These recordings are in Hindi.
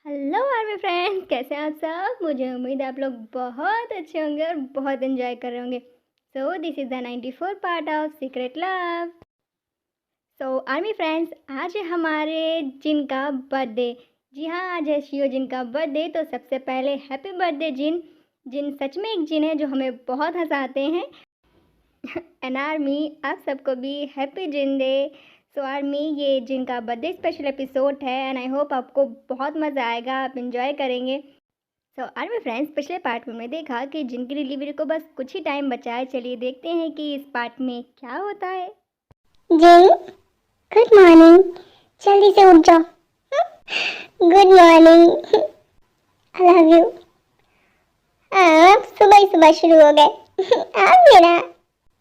हेलो आर्मी फ्रेंड्स, कैसे हैं आप सब। मुझे उम्मीद है आप लोग बहुत अच्छे होंगे और बहुत एंजॉय कर रहे होंगे। So this is the 94 part of secret love. So army friends, आज है हमारे जिन का बर्थडे। जी हाँ, आज है शियो जिन का बर्थडे। तो सबसे पहले हैप्पी बर्थडे जिन। जिन सच में एक जिन है जो हमें बहुत हंसाते हैं। एंड आर्मी, आप सबको भी हैप्पी जिन डे। सो आर्मी, ये जिनका बर्थडे स्पेशल एपिसोड है एंड आई होप आपको बहुत मज़ा आएगा, आप इंजॉय करेंगे। सो आर्मी फ्रेंड्स, पिछले पार्ट में हमने देखा कि जिनकी डिलीवरी को बस कुछ ही टाइम बचा है। चलिए देखते हैं कि इस पार्ट में क्या होता है। जिन, गुड मॉर्निंग। जल्दी से उठ जाओ। Good morning. I love you. आप सुबह ही सुबह शुरू हो गए। आप मेरा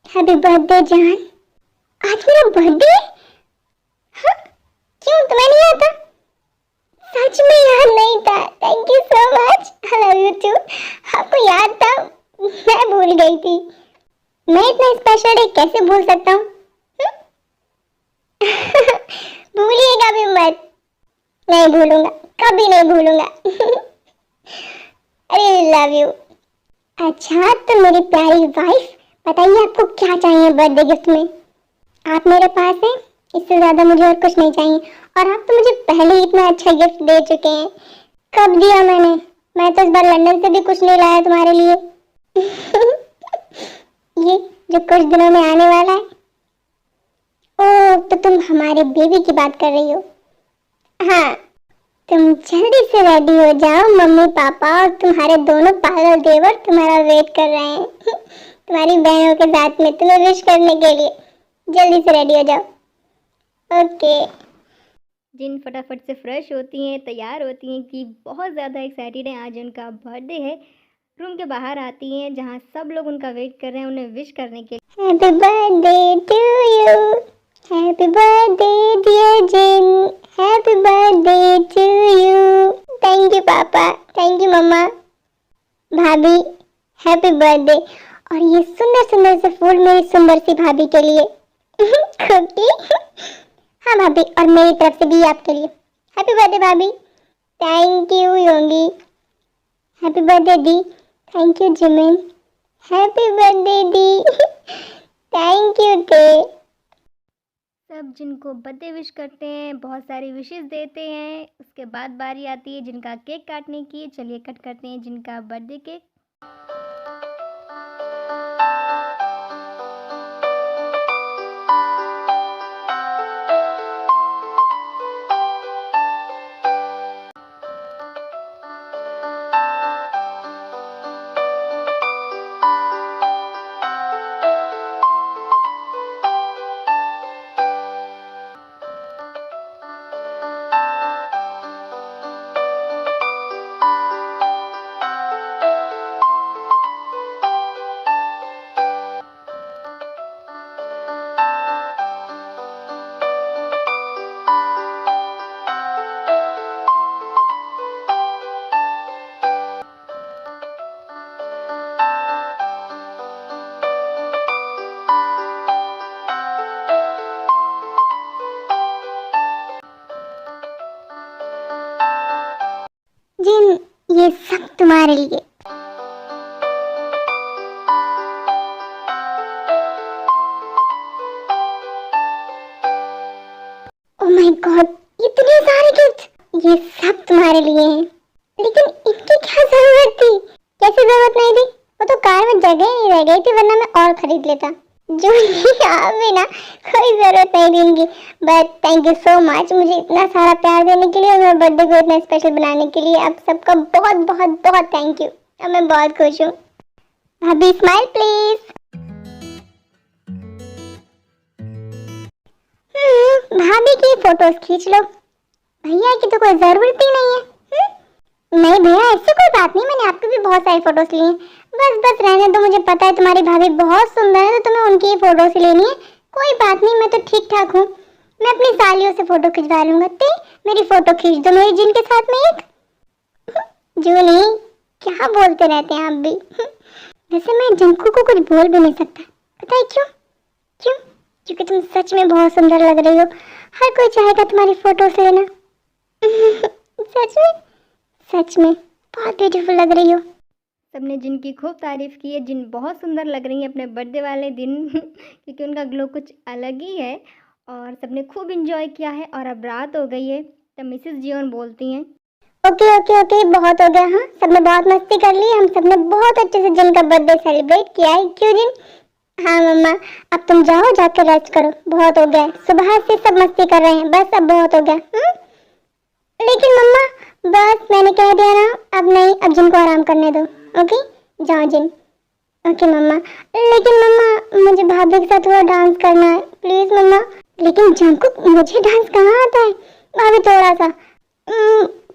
हैप्पी बर्थडे जान। आज मेरा बर्थडे। क्यों तुम्हें नहीं आता? सच में याद नहीं था। Thank you so much. I love you too. आपको याद था, मैं भूल गई थी। मैं इतना स्पेशल डे कैसे भूल सकता हूँ? भूलिएगा भी मत। नहीं भूलूंगा, कभी नहीं भूलूंगा। अरे लव यू। अच्छा तो मेरी प्यारी वाइफ, बताइए आपको क्या चाहिए बर्थडे गिफ्ट में? आप मेरे पास हैं, इससे ज्यादा मुझे और कुछ नहीं चाहिए। और आप तो मुझे पहले ही इतना अच्छा गिफ्ट दे चुके हैं। कब दिया मैंने? मैं तो इस बार लंदन से भी कुछ नहीं लाया तुम्हारे लिए। ये जो कुछ दिनों में आने वाला है। ओह, तो तुम हमारे बेबी की बात कर रही हो। हाँ, तुम जल्दी से रेडी हो जाओ। मम्मी पापा और तुम्हारे दोनों पागल देवर तुम्हारा वेट कर रहे हैं। तुम्हारी बहनों के साथ में तुम्हें विश करने के लिए। जल्दी से रेडी हो जाओ। ओके। जिन फटाफट से फ्रेश होती हैं, तैयार होती हैं कि बहुत ज़्यादा एक्साइटेड हैं, आज उनका बर्थडे है। रूम के बाहर आती हैं जहाँ सब लोग उनका वेट कर रहे हैं उन्हें विश करने के लिए। Happy birthday to you. Happy birthday dear Jin. Happy birthday to you. Thank you पापा, थैंक यू मम्मा, भाभी। Happy birthday. और ये सुंदर सुंदर से फूल मेरी सुंदर सी भाभी के लिए। कुकी। हाँ भाभी, और मेरी तरफ से भी आपके लिए। हैप्पी बर्थडे भाभी। Thank you Yoongi. Happy birthday दी। Thank you Jimin. Happy birthday दी। Thank you Tae. सब जिनको बर्थडे विश करते हैं, बहुत सारी विशेस देते हैं। उसके बाद बारी आती है जिनका केक काटने की। चलिए कट करते हैं जिनका बर्थडे केक। जिन, ये सब तुम्हारे लिए। ओह माय गॉड, इतने सारे गिफ्ट। ये सब तुम्हारे लिए हैं। लेकिन इनकी क्या जरूरत थी? कैसे जरूरत नहीं थी? वो तो कार में जगह ही नहीं रह गई थी, वरना मैं और खरीद लेता। जो आप भी ना, कोई जरूरत नहीं थी इनकी। But thank you so much मुझे इतना सारा प्यार देने के लिए और मेरे बर्थडे को इतना स्पेशल बनाने के लिए। आप सबका बहुत बहुत बहुत थैंक यू। और मैं बहुत खुश हूँ। भाभी स्माइल प्लीज। भाभी की फोटोज खींच लो। भैया की तो कोई जरूरत ही नहीं है। नहीं भैया, ऐसी कोई बात नहीं, मैंने आपकी भी बहुत सारी फोटोज ली हैं। बस बस रहने दो, मुझे पता है तुम्हारी भाभी बहुत सुंदर है, तो तुम्हें उनकी ही फोटोज ही लेनी है। कोई बात नहीं, मैं तो ठीक ठाक हूँ। मैं अपनी सालियों से फोटो खिंचवा लूंगा। ते मेरी फोटो खींच दो मेरी जिन के साथ में एक। जो नहीं, क्या बोलते रहते हैं आप भी। वैसे मैं जिनको को कुछ बोल भी नहीं सकता, पता है क्यों? क्यों? क्योंकि तुम सच में बहुत सुंदर लग रही हो। हर कोई चाहेगा तुम्हारी फोटोज लेना। सच में सच में बहुत ब्यूटीफुल लग रही हो। सबने जिन की खूब तारीफ़ की है। जिन बहुत सुंदर लग रही हैं अपने बर्थडे वाले दिन क्योंकि उनका ग्लो कुछ अलग ही है और सबने खूब इंजॉय किया है। और अब रात हो गई है तब मिसेस जियोन बोलती हैं, ओके ओके ओके, बहुत हो गया। हाँ, सबने बहुत मस्ती कर ली, हम सबने बहुत अच्छे से जिन का बर्थडे सेलिब्रेट किया है। क्यों जिन? हाँ मम्मा, अब तुम जाओ, जाके रेस्ट करो, बहुत हो गया। सुबह से सब मस्ती कर रहे हैं, बस अब बहुत हो गया। लेकिन मम्मा, बस मैंने कह दिया ना, अब नहीं, अब जिन को आराम करने दो। ओके, जाओ जिन। ओके मम्मा। लेकिन मम्मा, मुझे भाभी के साथ थोड़ा डांस करना है, प्लीज मम्मा। लेकिन जंकुक, मुझे डांस कहाँ आता है? भाभी थोड़ा सा।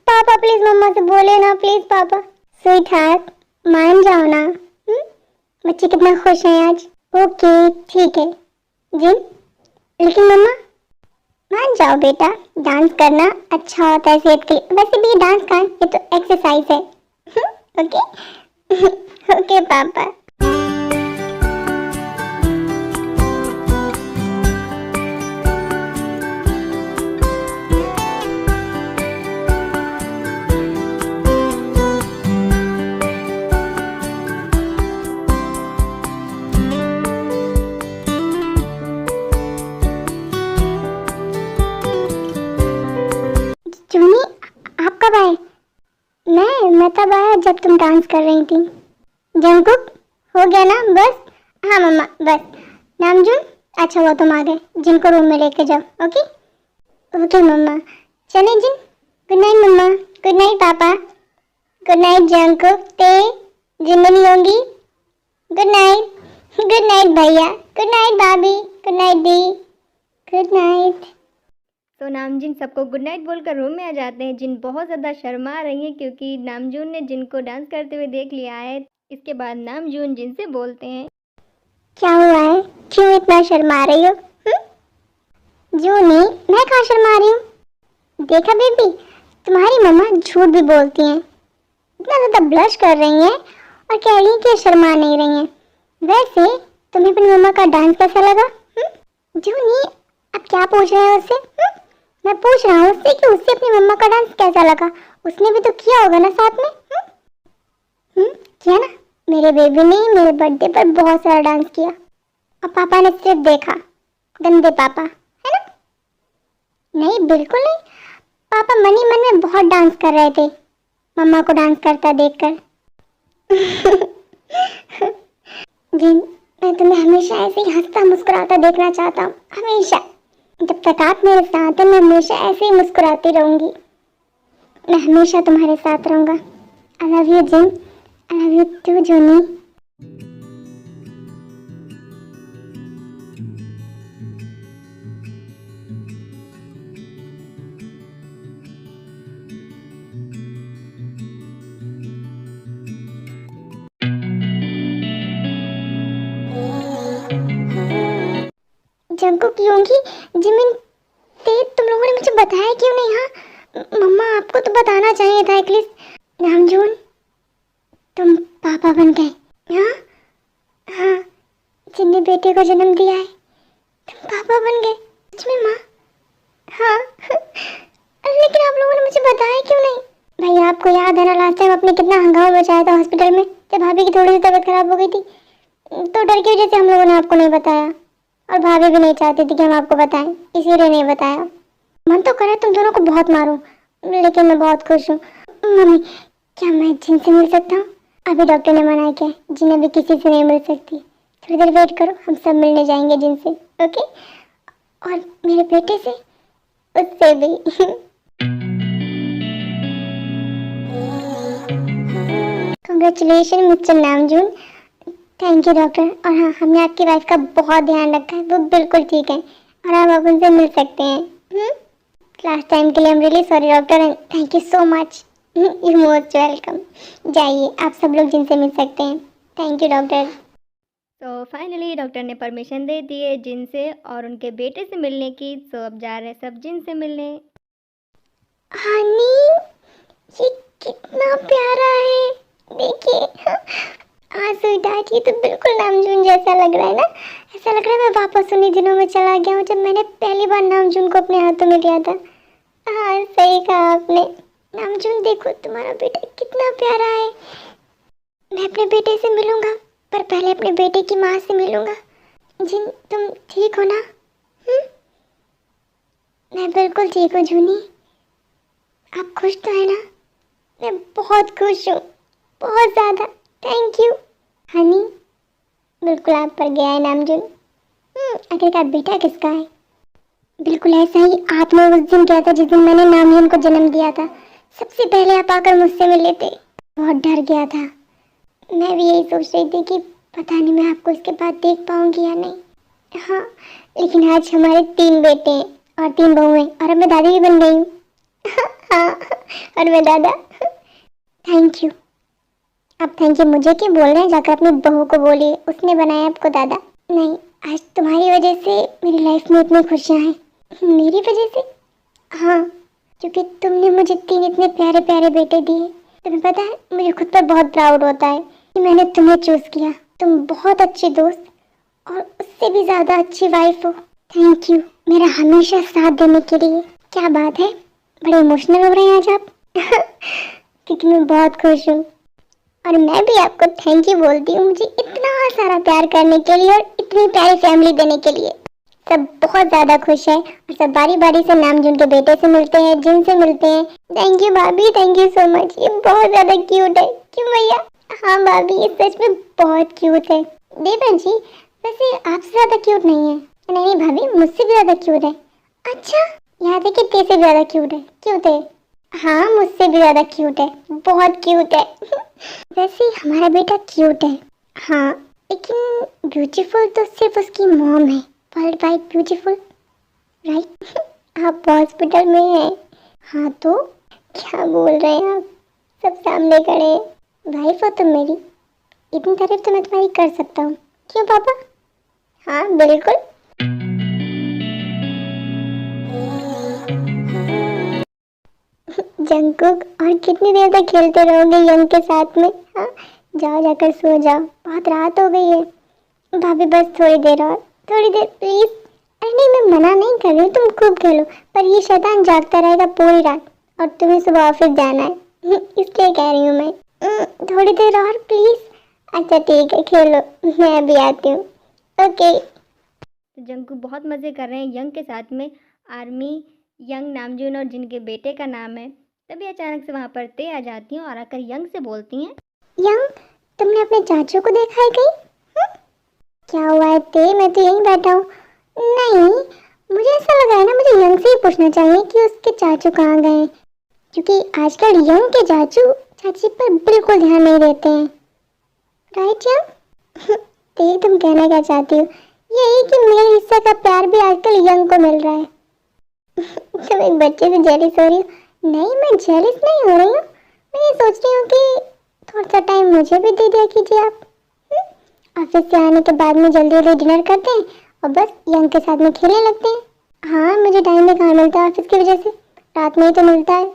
पापा प्लीज मम्मा से बोले ना, प्लीज पापा। स्वीट हार्ट, मान जाओ ना। बच्चे कितना खुश हैं आज। ओके ठीक है जिन, लेकिन मम्मा मान जाओ बेटा, डांस करना अच्छा होता है सेहत के लिए। वैसे भी ये डांस का, ये तो एक्सरसाइज है। ओके ओके पापा। जूनी, आप कब आए? मैं तब आया जब तुम डांस कर रही थी। जंकुक, हो गया ना बस? हाँ मम्मा बस। नामजून, अच्छा हुआ तुम आ गए। जिनको रूम में लेके जाओ। ओके ओके मम्मा। चले जिन। गुड नाइट मम्मा। गुड नाइट पापा। Good night Jungkook. ते जिंदा नहीं होंगी। Good night. गुड नाइट भैया। गुड नाइट भाभी। गुड नाइट दी। Good night. तो नामजिन सबको गुड नाइट बोलकर रूम में आ जाते हैं। जिन बहुत ज़्यादा शर्मा रही हैं क्योंकि नामजून ने जिन को डांस करते हुए देख लिया है। इसके बाद नामजून जिन से बोलते हैं, क्या हुआ है? क्यों इतना शर्मा रही हो? जूनी, मैं कहाँ शर्मा रही हूँ? देखा बेबी, तुम्हारी मम्मा झूठ भी बोलती हैं। इतना ज़्यादा ब्लश कर रही हैं और कह रही हैं कि शर्मा नहीं रही हैं। वैसे तुम्हें अपनी मम्मा का डांस कैसा लगा? जूनी, अब क्या पूछ रहे हैं उससे? मैं पूछ रहा हूँ उससे कि उससे अपनी मम्मा का डांस कैसा लगा। उसने भी तो किया होगा ना साथ में। किया ना? मेरे बेबी ने मेरे बर्थडे पर बहुत सारा डांस किया और पापा ने सिर्फ देखा। गंदे पापा, है ना? नहीं, बिल्कुल नहीं। पापा मन ही मन में बहुत डांस कर रहे थे मम्मा को डांस करता देखकर। जिन, मैं तुम्हें हमेशा ऐसे ही हंसता मुस्कुराता देखना चाहता हूँ, हमेशा। जब तक आप मेरे साथ हैं, मैं हमेशा ऐसे ही मुस्कुराती रहूंगी। मैं हमेशा तुम्हारे साथ रहूंगा। I love you Jin. I love you too Joonie. Jungkook, Yoongi, Jimin, Tae तुम लोगों ने मुझे बताया क्यों नहीं? हाँ मम्मा, आपको तो बताना चाहिए था एटलीस्ट। नामजून, तुम पापा बन गए। हाँ हाँ, जिनने बेटे को जन्म दिया है, तुम पापा बन गए। सच में माँ? हाँ। लेकिन आप लोगों ने मुझे बताया क्यों नहीं? भैया, आपको याद है ना लास्ट टाइम आपने कितना हंगामा मचाया था हॉस्पिटल में जब भाभी की थोड़ी सी तबीयत खराब हो गई थी? तो डर की वजह से हम लोगों ने आपको नहीं बताया और भाभी भी नहीं चाहती थी कि हम आपको बताएं, इसीलिए नहीं बताया। मन तो करे तुम दोनों को बहुत मारूं, लेकिन मैं बहुत खुश हूँ। मम्मी, क्या मैं जिन से मिल सकता हूँ? अभी डॉक्टर ने मना किया, जिन अभी किसी से नहीं मिल सकती। थोड़ी देर वेट करो, हम सब मिलने जाएंगे जिन से। ओके? और मेरे बेटे से, उससे भी। Congratulation mister Namjoon. Thank you doctor. और हाँ, हमने आपकी वाइफ का बहुत ध्यान रखा है, वो बिल्कुल ठीक है और आप अब उनसे मिल सकते हैं। लास्ट टाइम के लिए I am really sorry doctor and thank you so much. You most welcome. जाइए, आप सब लोग जिनसे मिल सकते हैं। Thank you doctor. तो फाइनली डॉक्टर ने परमिशन दे दी है जिन से और उनके बेटे से मिलने की। तो अब जा रहे हैं सब जिन से मिलने। हनी, ये कितना प्यारा है, देखिए। हाँ स्वीटहार्ट, ये तो बिल्कुल नामजून जैसा लग रहा है ना। ऐसा लग रहा है मैं वापस उन्हीं दिनों में चला गया हूँ जब मैंने पहली बार नामजून को अपने हाथों में लिया था। हाँ, सही कहा आपने। नामजून देखो तुम्हारा बेटा कितना प्यारा है। मैं अपने बेटे से मिलूंगा, पर पहले अपने बेटे की माँ से मिलूंगा। जिन तुम ठीक हो ना? मैं बिल्कुल ठीक हूँ जूनी। आप खुश तो है ना? मैं बहुत खुश हूँ, बहुत ज़्यादा। Thank you Honey. बिल्कुल आप पर गया है नामजून। आखिरकार बेटा किसका है? बिल्कुल ऐसा ही आपने उस दिन किया था जिस दिन मैंने नामजून को जन्म दिया था। सबसे पहले आप आकर मुझसे मिले थे। बहुत डर गया था। मैं भी यही सोच रही थी कि पता नहीं मैं आपको इसके बाद देख पाऊंगी या नहीं। हाँ, लेकिन आज हमारे 3 बेटे हैं और 3 बहू हैं और अब मैं दादी भी बन गई हूँ। हाँ, और मैं दादा। Thank you. आप थैंक यू मुझे क्यों बोल रहे हैं? जाकर अपनी बहू को बोलिए, उसने बनाया आपको दादा। नहीं, आज तुम्हारी वजह से मेरी लाइफ में इतनी खुशियाँ हैं। मेरी वजह से? हाँ, क्योंकि तुमने मुझे 3 इतने प्यारे प्यारे बेटे दिए। तुम्हें पता है, मुझे खुद पर बहुत प्राउड होता है कि मैंने तुम्हें चूज़ किया। तुम बहुत अच्छी दोस्त और उससे भी ज़्यादा अच्छी वाइफ हो। थैंक यू मेरा हमेशा साथ देने के लिए। क्या बात है, बड़े इमोशनल हो रहे हैं आज आप। क्योंकि मैं बहुत खुश हूँ और मैं भी आपको थैंक यू बोलती हूँ मुझे इतना सारा प्यार करने के लिए और इतनी प्यारी फैमिली देने के लिए। सब बहुत ज़्यादा खुश है और सब बारी बारी से नामजून के बेटे से मिलते हैं, जिन से मिलते हैं। थैंक यू भाभी, थैंक यू सो मच। ये बहुत ज़्यादा क्यूट है। क्यों भैया? हाँ भाभी, ये सच में बहुत क्यूट है। देवा जी, वैसे आपसे ज़्यादा क्यूट नहीं है। नहीं भाभी, मुझसे भी ज़्यादा क्यूट है। अच्छा, याद है कि तेरे से ज़्यादा क्यूट है। क्यूट है? हाँ, मुझसे भी ज़्यादा क्यूट है, बहुत क्यूट है। वैसे ही हमारा बेटा क्यूट है। हाँ, लेकिन ब्यूटीफुल तो सिर्फ उसकी मॉम है। World wide beautiful, right? आप हॉस्पिटल में हैं। हाँ तो क्या बोल रहे हैं आप? सब सामने खड़े हैं। वाइफ हो तुम मेरी, इतनी तारीफ तो मैं तुम्हारी कर सकता हूँ। क्यों पापा? हाँ बिल्कुल। जंगकुक, और कितनी देर तक खेलते रहोगे यंग के साथ में? हाँ, जाओ जाकर सो जाओ, बहुत रात हो गई है। भाभी बस थोड़ी देर और, थोड़ी देर प्लीज। अरे नहीं, मैं मना नहीं कर रही हूँ, तुम खूब खेलो, पर ये शैतान जागता रहेगा पूरी रात और तुम्हें सुबह ऑफिस जाना है। इसलिए कह रही हूँ मैं। थोड़ी देर और प्लीज। अच्छा ठीक है, खेलो, मैं अभी आती हूँ। ओके। तो जंकू बहुत मज़े कर रहे हैं यंग के साथ में। आर्मी, यंग, नामजून और जिनके बेटे का नाम है। तभी अचानक से वहाँ पर ते आ जाती हैं और आकर यंग से बोलती हैं, यंग, तुमने अपने चाचू को देखा है कहीं? क्या हुआ है ते? मैं तो यहीं बैठा हूँ। नहीं, मुझे ऐसा लगा है ना, मुझे यंग से ही पूछना चाहिए कि उसके चाचू कहाँ गए, क्योंकि आजकल यंग के चाचू चाची पर बिल्कुल ध्यान नहीं देते हैं। Right young? ते तुम कहना क्या चाहती हो? यही कि मेरे हिस्से का प्यार भी आजकल यंग को मिल रहा है। तुम एक बच्चे से जेलिस हो रही हो? नहीं, मैं जेलिस नहीं हो रही हूँ। मैं ये सोच रही हूँ कि थोड़ा सा टाइम मुझे भी दे दिया कीजिए आप। ऑफिस से आने के बाद में जल्दी जल्दी डिनर करते हैं और बस यंग के साथ में खेलने लगते हैं। हाँ, मुझे टाइम भी कहाँ मिलता है ऑफिस की वजह से, रात में ही तो मिलता है।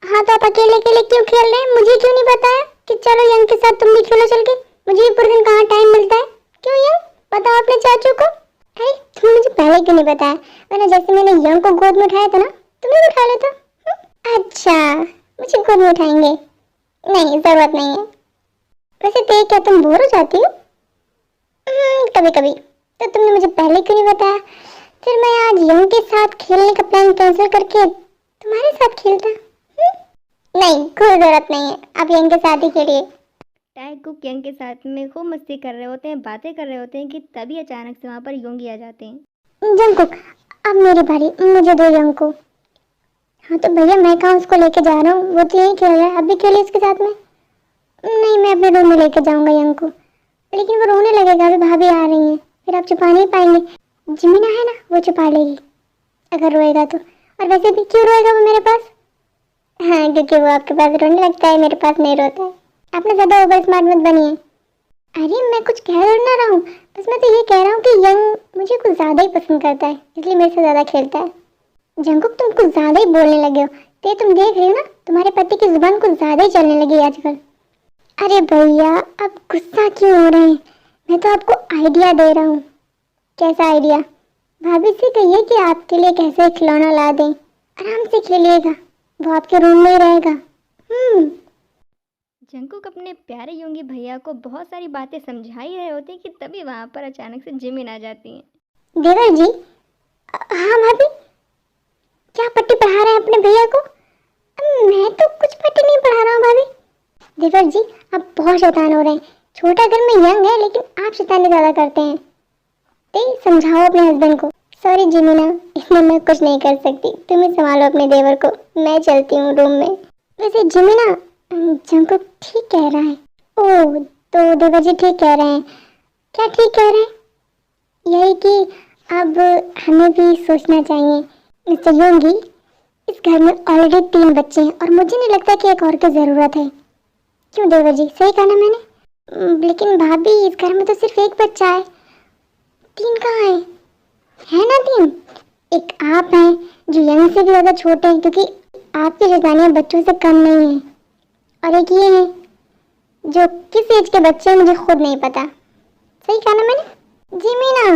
हाँ तो आप अकेले अकेले क्यों खेल रहे हैं? मुझे क्यों नहीं बताया कि चलो यंग के साथ तुम भी खेलो चल के? मुझे भी पूरे दिन कहाँ टाइम मिलता है। क्यों यंग, बताओ अपने चाचू को। अरे तुम मुझे पहले क्यों नहीं बताया? वरना जैसे मैंने यंग को गोद में उठाया था ना, तुम्हें भी उठा लेता। अच्छा, मुझे गोद में उठाएंगे? नहीं, जरूरत नहीं है। वैसे ते क्या तुम बोर हो जाती हो? कभी कभी। तो तुमने मुझे पहले क्यों नहीं बताया? फिर मैं आज यंग के साथ खेलने का प्लान कैंसिल करके तुम्हारे साथ खेलता। नहीं, कोई जरूरत नहीं है, आप यंग के साथ ही खेलिए। टाइकुक यंग के साथ में खूब मस्ती कर रहे होते हैं, बातें कर रहे होते हैं कि तभी अचानक से वहाँ पर योंगी आ जाते हैं। जंगकुक, अब मेरी बारी, मुझे दो यंग को। हाँ तो भैया मैं कहाँ उसको लेके जा रहा हूँ, वो तो यही खेल रहा है, अभी खेलिए उसके साथ में। नहीं, मैं अपने रूम में लेके जाऊंगा यंग को, लेकिन वो रोने लगेगा, अभी भाभी आ रही हैं, फिर आप छुपा नहीं पाएंगे। जिमिना है ना, वो छुपा लेगी अगर रोएगा तो। और वैसे भी क्यों रोएगा वो मेरे पास? हाँ, क्योंकि वो आपके पास रोने लगता है, मेरे पास नहीं रोता है। आप ना ज़्यादा ओवर स्मार्ट मत बनिए। अरे मैं कुछ कह ना रहा हूँ, बस मैं तो ये कह रहा हूँ कि यंग मुझे कुछ ज़्यादा ही पसंद करता है, इसलिए मेरे से ज़्यादा खेलता है। जंगकुक, तुम कुछ ज़्यादा ही बोलने लगे हो। ते तुम देख रही हो ना, तुम्हारे पति की जुबान कुछ ज़्यादा ही चलने लगी आजकल। अरे भैया, आप गुस्सा क्यों हो रहे हैं? मैं तो आपको आइडिया दे रहा हूँ। कैसा आइडिया? भाभी से कहिए कि आपके लिए कैसे खिलौना ला दें, आराम से खेलिएगा। वो आपके रूम में ही रहेगा। जंकुक अपने प्यारे योंगी भैया को बहुत सारी बातें समझा ही रहे होते हैं कि तभी वहाँ पर अचानक से जिमिन आ जाती हैं। देवर जी, हाँ भाभी, क्या पट्टी पढ़ा रहे हैं अपने भैया को? मैं तो कुछ पट्टी नहीं पढ़ा रहा हूँ भाभी। देवर जी, आप बहुत शैतान हो रहे हैं। छोटा घर में यंग है, लेकिन आप शैतानी ज़्यादा करते हैं। ते समझाओ अपने हस्बैंड को। सॉरी जिमिना, इसमें मैं कुछ नहीं कर सकती। तुम ही संभालो अपने देवर को, मैं चलती हूँ रूम में। वैसे जिमिना, जंकुक ठीक कह रहा है। ओह, तो देवर जी ठीक कह रहे हैं। क्या ठीक कह रहे हैं? यही कि अब हमें भी सोचना चाहिए। मिस्टर योंगी, इस घर में ऑलरेडी 3 बच्चे हैं और मुझे नहीं लगता कि एक और की ज़रूरत है। क्यों देवर जी, सही कहा ना मैंने? लेकिन भाभी, इस घर में तो सिर्फ एक बच्चा है। 3 कहाँ है ना 3? एक आप हैं जो यंग से भी ज़्यादा छोटे हैं, क्योंकि आपकी शैतानियाँ बच्चों से कम नहीं है। और एक ये है जो किस एज के बच्चे हैं मुझे खुद नहीं पता। सही कहा ना मैंने? जी मीना,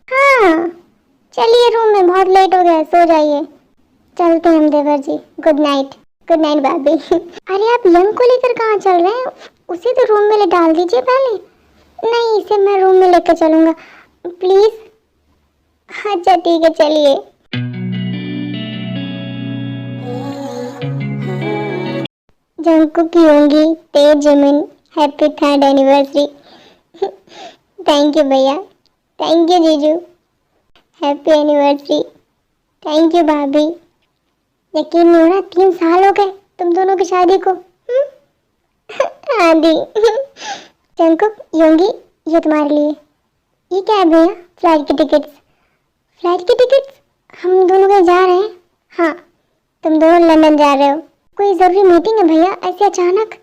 हाँ चलिए, रूम में बहुत लेट हो गया, सो जाइए। चलते हैं हम देवर जी। Good night. गुड नाइट भाभी। अरे आप यंग को लेकर कहाँ चल रहे हैं? उसे तो रूम में ले डाल दीजिए पहले। नहीं, इसे मैं रूम में लेकर चलूँगा, प्लीज़। अच्छा ठीक है, चलिए। जंकुक, योंगी, ते, Jimin, happy 3rd anniversary. Thank you भैया, थैंक यू जीजू, हैप्पी एनिवर्सरी। थैंक यू भाभी। यकीन नहीं हो रहा, 3 साल हो गए तुम दोनों की शादी को। आदि। जंकुक, योंगी, ये तुम्हारे लिए। ये क्या है भैया? फ्लाइट की टिकट्स। फ्लाइट की टिकट्स? हम दोनों कहीं जा रहे हैं? हाँ, तुम दोनों लंदन जा रहे हो। कोई ज़रूरी मीटिंग है भैया? ऐसे अचानक?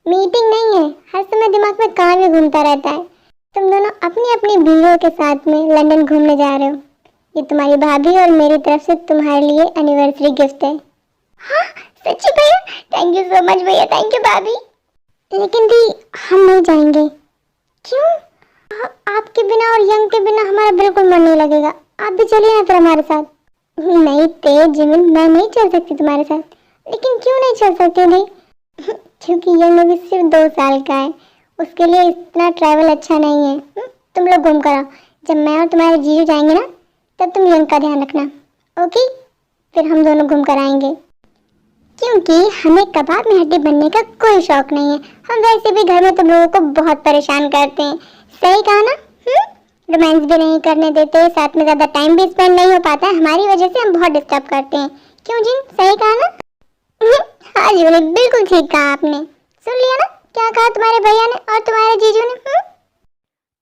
मीटिंग नहीं है, हर समय दिमाग में काम ही घूमता रहता है। तुम दोनों अपनी अपनी बीवियों के साथ में लंदन घूमने जा रहे हो। ये तुम्हारी भाभी और मेरी तरफ से तुम्हारे लिए एनिवर्सरी गिफ्ट है। हाँ सच्ची भैया? थैंक यू सो मच भैया, थैंक यू भाभी। लेकिन दी, हम नहीं जाएंगे। क्यों? आपके बिना और यंग के बिना हमारा बिल्कुल मन नहीं लगेगा। आप भी चलिए ना फिर हमारे साथ। नहीं तेज जिमिन, मैं नहीं चल सकती तुम्हारे साथ। लेकिन क्यों नहीं चल सकती दी? क्योंकि यंग अभी सिर्फ 2 साल का है, उसके लिए इतना ट्रैवल अच्छा नहीं है। तुम लोग घूम कर आओ। जब मैं और तुम्हारे जीजू जाएंगे ना, तब तुम यंग का ध्यान रखना, ओके? फिर हम दोनों घूम कर आएंगे। क्योंकि हमें कबाब में हड्डी बनने का कोई शौक नहीं है। हम वैसे भी घर में तुम लोगों को बहुत परेशान करते हैं। सही कहा ना? रोमांस भी नहीं करने देते, साथ में ज़्यादा टाइम भी स्पेंड नहीं हो पाता है, हमारी वजह से हम बहुत डिस्टर्ब करते हैं। क्यों जिन, सही कहा ना? हाँ जी, बिल्कुल ठीक कहा आपने। सुन लिया ना क्या कहा तुम्हारे भैया ने और तुम्हारे जीजू ने?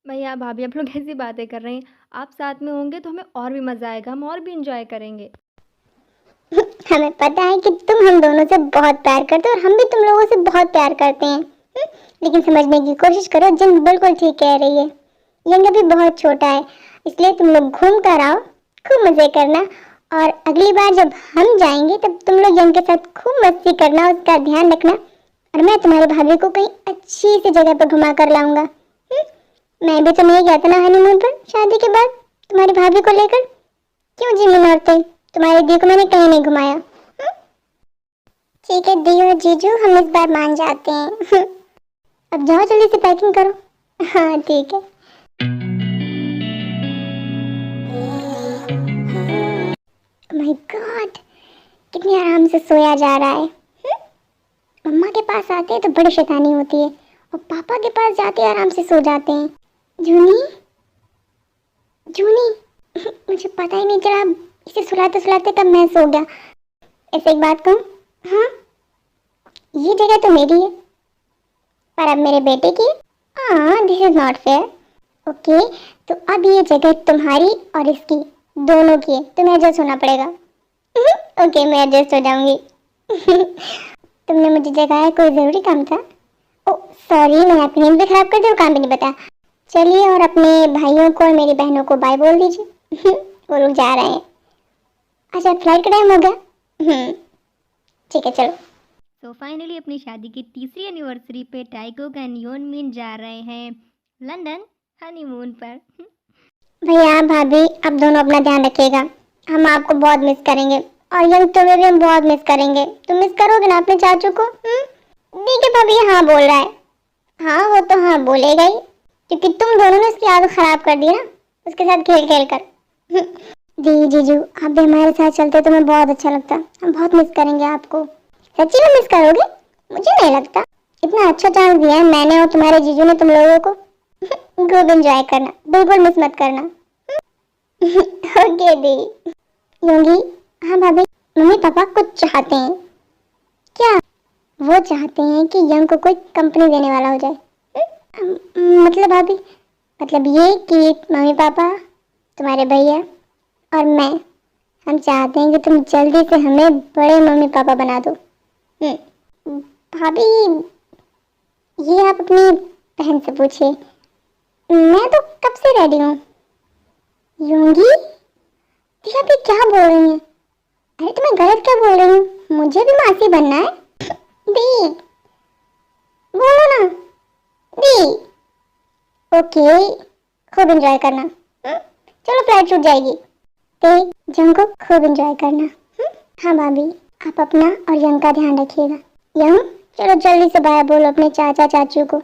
भैया भाभी, आप लोग ऐसी बातें कर रहे हैं। आप साथ में होंगे तो हमें और भी मज़ा आएगा, हम और भी इंजॉय करेंगे। हमें पता है कि तुम हम दोनों से बहुत प्यार करते हो और हम भी तुम लोगों से बहुत प्यार करते हैं। लेकिन समझने की कोशिश करो, जिन बिल्कुल ठीक कह रही है। यंग अभी बहुत छोटा है, इसलिए तुम लोग घूम कर आओ, खूब मज़े करना। और अगली बार जब हम जाएंगे तब तुम लोग यंग के साथ खूब मस्ती करना, उसका ध्यान रखना। और मैं तुम्हारी भाभी को कहीं अच्छी सी जगह पर घुमा कर लाऊंगा। मैं भी तो नहीं गया था ना हनीमून पर शादी के बाद तुम्हारी भाभी को लेकर। क्यों जिमिन औरतें, तुम्हारी दी को मैंने कहीं नहीं घुमाया। ठीक है दी और जीजू, हम इस बार मान जाते हैं। अब जाओ जल्दी से पैकिंग करो। हाँ ठीक है। माय गॉड, कितनी आराम से सोया जा रहा है। मम्मा के पास आते हैं तो बड़ी शैतानी होती है, और पापा के पास जाते हैं आराम से सो जाते हैं। जूनी, जूनी, मुझे पता ही नहीं चला इसे सुलाते सुलाते कब मैं सो गया। ऐसे एक बात कहूँ, हाँ ये जगह तो मेरी है, पर अब मेरे बेटे की। हाँ, this is not fair. Okay, तो अब ये जगह तुम्हारी और इसकी दोनों की है, तुम्हें एडजस्ट होना पड़ेगा। ओके, मैं एडजस्ट हो जाऊंगी। तुमने मुझे जगाया, कोई ज़रूरी काम था? ओ सॉरी, मैंने आपकी नींद भी खराब कर दी और काम भी नहीं बताया। चलिए, और अपने भाइयों को और मेरी बहनों को बाय बोल दीजिए। वो लोग जा रहे हैं। अच्छा, फ्लाइट का टाइम हो गया। ठीक है, चलो। तो फाइनली अपनी शादी की 3री एनिवर्सरी पे टाइकुक एंड योनमिन जा रहे हैं लंदन हनीमून पर। भैया भाभी, आप दोनों अपना ध्यान रखिएगा, हम आपको बहुत मिस करेंगे। और यंग तुम्हें भी हम बहुत मिस करेंगे। तुम मिस करोगे ना अपने चाचू को? ठीक है भाभी, हाँ बोल रहा है। हाँ वो तो हाँ बोलेगा ही, क्योंकि तुम दोनों ने उसकी आदत खराब कर दी ना, उसके साथ खेल खेल कर। जी जीजू, आप भी हमारे साथ चलते तो मैं बहुत अच्छा लगता। हम बहुत मिस करेंगे आपको। सच्ची में मिस करोगे? मुझे नहीं लगता। इतना अच्छा चांस दिया है मैंने और तुम्हारे जीजू ने तुम लोगों को। खूब एंजॉय करना, बिल्कुल मिस मत करना। ओके दी। योगी, हाँ भाभी, मम्मी पापा कुछ चाहते हैं। क्या? वो चाहते हैं कि यंग को कोई कंपनी देने वाला हो जाए। मतलब भाभी, मतलब ये कि मम्मी पापा, तुम्हारे भैया और मैं, हम चाहते हैं कि तुम जल्दी से हमें बड़े मम्मी पापा बना दो। भाभी, ये आप अपनी बहन से पूछिए। मैं तो कब से रेडी हूँ। योगी, दी आप ये क्या बोल रही हैं? अरे तो मैं गलत क्या बोल रही हूँ? मुझे भी मासी बनना है। दी, बोलो ना। दी, ओके, खूब एंजॉय करना। चलो फ्लाइट छूट जाएगी। ते जंग को खूब एंजॉय करना। हाँ भाभी, आप अपना और यंग का ध्यान रखिएगा। यंग, चलो जल्दी से बाय बोलो अपने चाचा चाचू को।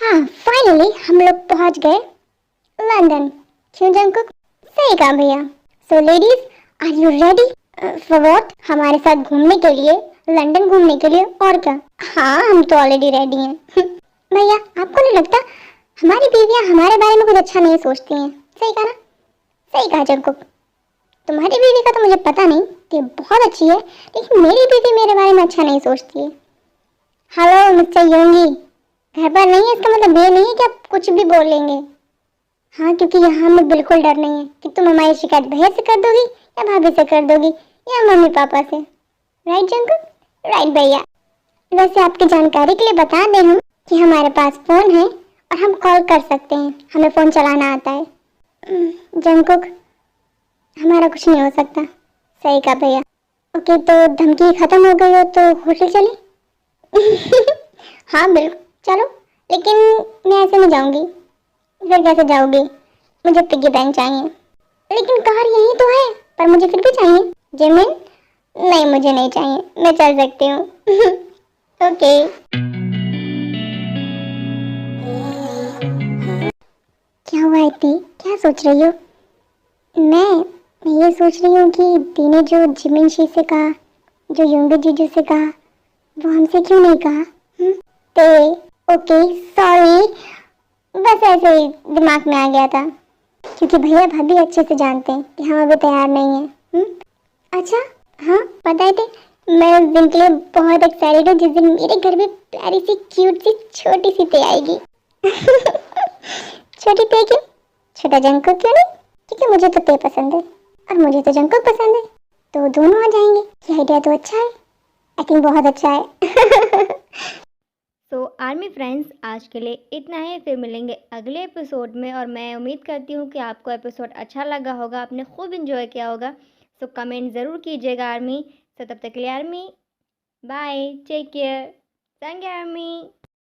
हाँ फाइनली हम लोग पहुंच गए लंदन। क्यों जंकुक? सही कहा भैया। So ladies, are you ready for what? हमारे साथ घूमने के लिए, लंदन घूमने के लिए, और क्या? हाँ हम तो ऑलरेडी रेडी हैं। भैया आपको नहीं लगता हमारी बीवियां हमारे बारे में कुछ अच्छा नहीं सोचती हैं? सही कहा ना? सही कहा जंकुक। तुम्हारी बीवी का तो मुझे पता नहीं कि बहुत अच्छी है, लेकिन मेरी बीवी मेरे बारे में अच्छा नहीं सोचती है। हेलो मिस्टर योंगी, घर पर नहीं है इसका मतलब ये नहीं है कि आप कुछ भी बोलेंगे। हाँ, क्योंकि यहाँ हमें बिल्कुल डर नहीं है कि तुम हमारी शिकायत भैया से कर दोगी या भाभी से कर दोगी या मम्मी पापा से। Right Jungkook? राइट भैया। वैसे आपकी जानकारी के लिए बता दें हम कि हमारे पास फोन है और हम कॉल कर सकते हैं, हमें फोन चलाना आता है। जंकुक, हमारा कुछ नहीं हो सकता। सही कहा भैया। ओके, तो धमकी खत्म हो गई हो तो होटल चले? हाँ बिल्कुल चलो, लेकिन मैं ऐसे नहीं जाऊंगी। फिर कैसे जाओगी? मुझे पिग्गी बैंक चाहिए। लेकिन कार यही तो है, पर मुझे फिर भी चाहिए। जमीन? नहीं मुझे नहीं चाहिए, मैं चल सकती हूँ। ओके। क्या हुआ इतनी, क्या सोच रही हो? मैं ये सोच रही हूँ कि दी ने जो जिमिन शी से कहा, जो योंगे जीजू से कहा, वो हमसे क्यों नहीं कहा? ते ओके सॉरी, बस ऐसे ही दिमाग में आ गया था, क्योंकि भैया भाभी अच्छे से जानते हैं कि हम अभी तैयार नहीं हैं। अच्छा, हाँ पता है थे, मैं उस दिन के लिए बहुत एक्साइटेड हूँ जिस दिन मेरे घर में प्यारी सी क्यूट सी छोटी सी ते आएगी। छोटी ते क्यों? छोटा जंकुक क्यों नहीं? क्योंकि मुझे तो ते पसंद है और मुझे तो जंकुक पसंद है, तो दोनों आ जाएंगे। ये आइडिया तो अच्छा है, आई थिंक बहुत अच्छा है। तो आर्मी फ्रेंड्स, आज के लिए इतना ही। फिर मिलेंगे अगले एपिसोड में, और मैं उम्मीद करती हूँ कि आपको एपिसोड अच्छा लगा होगा, आपने खूब इन्जॉय किया होगा। सो कमेंट ज़रूर कीजिएगा आर्मी। सो तब तक के लिए army, bye, take care, thank you army.